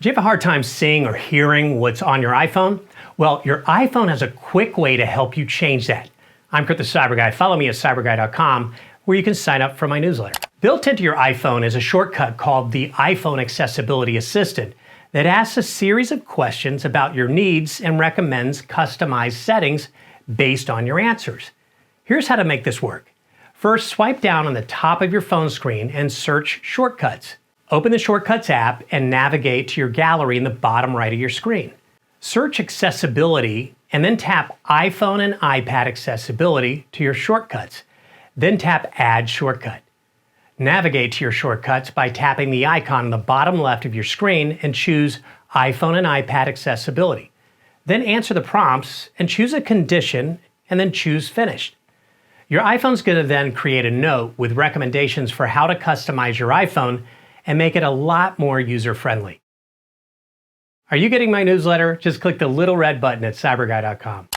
Do you have a hard time seeing or hearing what's on your iPhone? Well, your iPhone has a quick way to help you change that. I'm Kurt the CyberGuy. Follow me at CyberGuy.com, where you can sign up for my newsletter. Built into your iPhone is a shortcut called the iPhone Accessibility Assistant that asks a series of questions about your needs and recommends customized settings based on your answers. Here's how to make this work. First, swipe down on the top of your phone screen and search Shortcuts. Open the Shortcuts app and navigate to your gallery in the bottom right of your screen. Search Accessibility and then tap iPhone and iPad Accessibility to your shortcuts. Then tap Add Shortcut. Navigate to your shortcuts by tapping the icon on the bottom left of your screen and choose iPhone and iPad Accessibility. Then answer the prompts and choose a condition and then choose Finished. Your iPhone's going to then create a note with recommendations for how to customize your iPhone and make it a lot more user-friendly. Are you getting my newsletter? Just click the little red button at cyberguy.com.